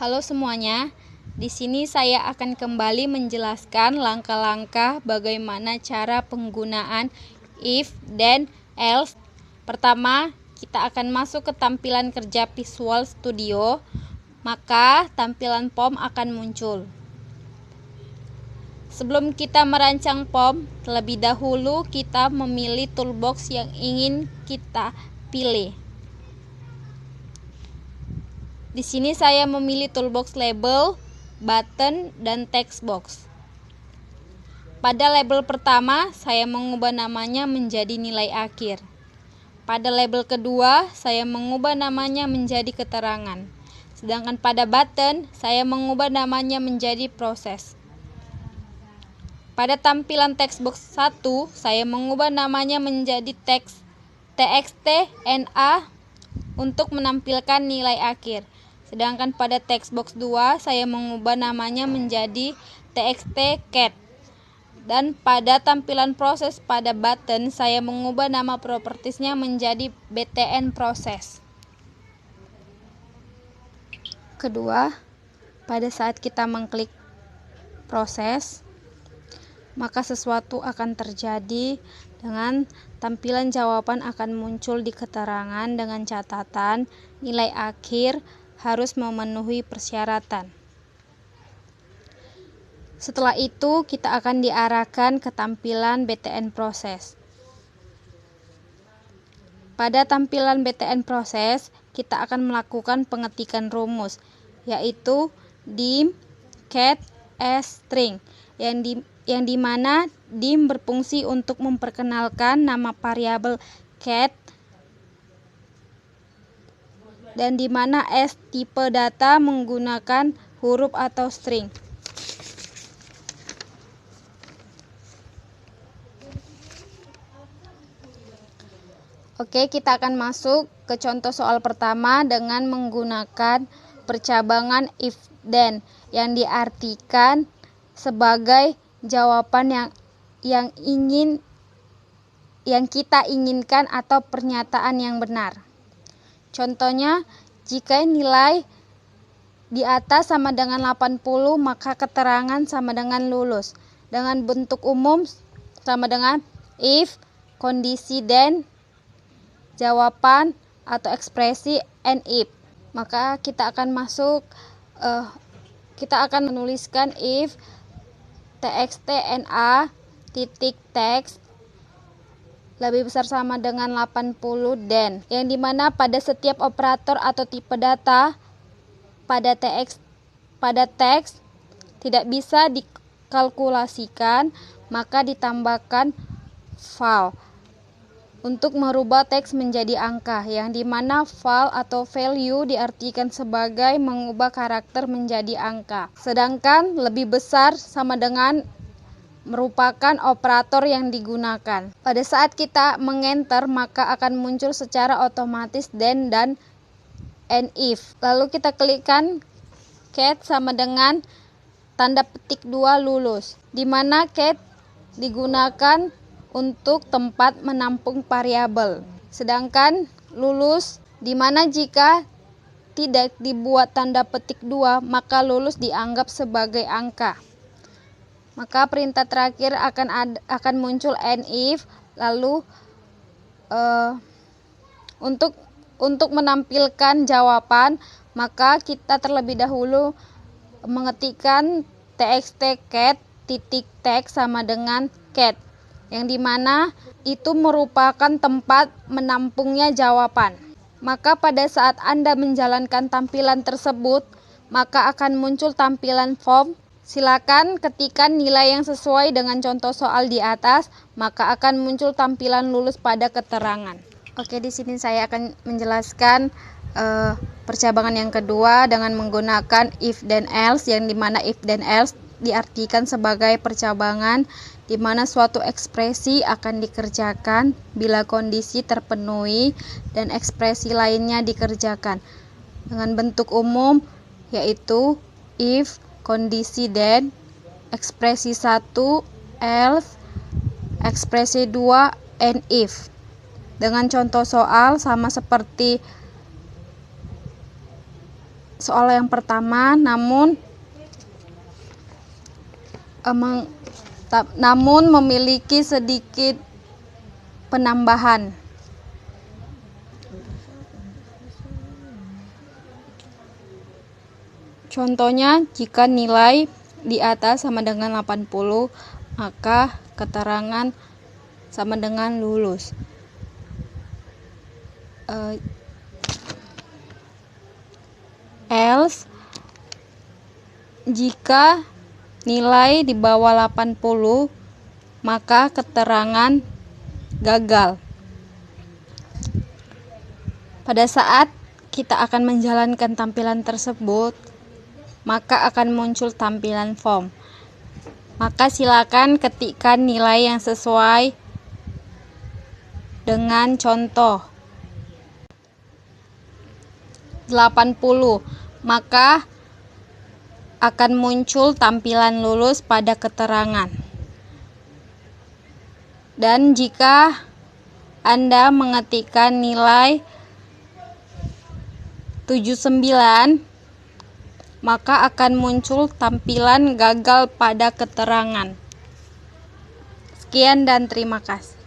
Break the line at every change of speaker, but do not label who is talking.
Halo semuanya, di sini saya akan kembali menjelaskan langkah-langkah bagaimana cara penggunaan if dan else. Pertama, kita akan masuk ke tampilan kerja Visual Studio, maka tampilan POM akan muncul. Sebelum kita merancang POM, terlebih dahulu kita memilih toolbox yang ingin kita pilih. Di sini saya memilih toolbox label, button, dan text box. Pada label pertama, saya mengubah namanya menjadi nilai akhir. Pada label kedua, saya mengubah namanya menjadi keterangan. Sedangkan pada button, saya mengubah namanya menjadi proses. Pada tampilan text box 1, saya mengubah namanya menjadi txt na untuk menampilkan nilai akhir. Sedangkan pada text box 2, saya mengubah namanya menjadi txt-cat. Dan pada tampilan proses pada button, saya mengubah nama propertiesnya menjadi btn proses. Kedua, pada saat kita mengklik proses, maka sesuatu akan terjadi dengan tampilan jawaban akan muncul di keterangan dengan catatan nilai akhir harus memenuhi persyaratan. Setelah itu, kita akan diarahkan ke tampilan btn proses. Pada tampilan btn proses, kita akan melakukan pengetikan rumus, yaitu dim cat string, yang dimana dim berfungsi untuk memperkenalkan nama variabel cat, dan dimana s tipe data menggunakan huruf atau string. Oke, kita akan masuk ke contoh soal pertama dengan menggunakan percabangan if then yang diartikan sebagai jawaban yang kita inginkan atau pernyataan yang benar. Contohnya, jika nilai di atas sama dengan 80, maka keterangan sama dengan lulus. Dengan bentuk umum sama dengan if, kondisi then, jawaban atau ekspresi and if. Maka kita akan menuliskan if txt na titik text lebih besar sama dengan 80 then, yang dimana pada setiap operator atau tipe data pada teks tidak bisa dikalkulasikan, maka ditambahkan val untuk merubah teks menjadi angka, yang dimana val atau value diartikan sebagai mengubah karakter menjadi angka. Sedangkan lebih besar sama dengan merupakan operator yang digunakan. Pada saat kita mengenter, maka akan muncul secara otomatis then dan and if. Lalu kita klikkan cat sama dengan tanda petik 2 lulus, di mana cat digunakan untuk tempat menampung variabel. Sedangkan lulus di mana jika tidak dibuat tanda petik 2, maka lulus dianggap sebagai angka. Maka perintah terakhir akan muncul and if. Lalu untuk menampilkan jawaban, maka kita terlebih dahulu mengetikkan txt-cat titik text sama dengan cat, yang dimana itu merupakan tempat menampungnya jawaban. Maka pada saat Anda menjalankan tampilan tersebut, maka akan muncul tampilan form. Silakan ketikkan nilai yang sesuai dengan contoh soal di atas, maka akan muncul tampilan lulus pada keterangan. Oke, di sini saya akan menjelaskan percabangan yang kedua dengan menggunakan if then else, yang dimana if then else diartikan sebagai percabangan di mana suatu ekspresi akan dikerjakan bila kondisi terpenuhi dan ekspresi lainnya dikerjakan dengan bentuk umum, yaitu if, kondisi then, ekspresi 1 else, ekspresi 2 and if. Dengan contoh soal sama seperti soal yang pertama, namun memiliki sedikit penambahan. Contohnya, jika nilai di atas sama dengan 80, maka keterangan sama dengan lulus. Else, jika nilai di bawah 80, maka keterangan gagal. Pada saat kita akan menjalankan tampilan tersebut, maka akan muncul tampilan form. Maka silakan ketikkan nilai yang sesuai dengan contoh 80, maka akan muncul tampilan lulus pada keterangan. Dan jika Anda mengetikkan nilai 79, maka akan muncul tampilan gagal pada keterangan. Sekian dan terima kasih.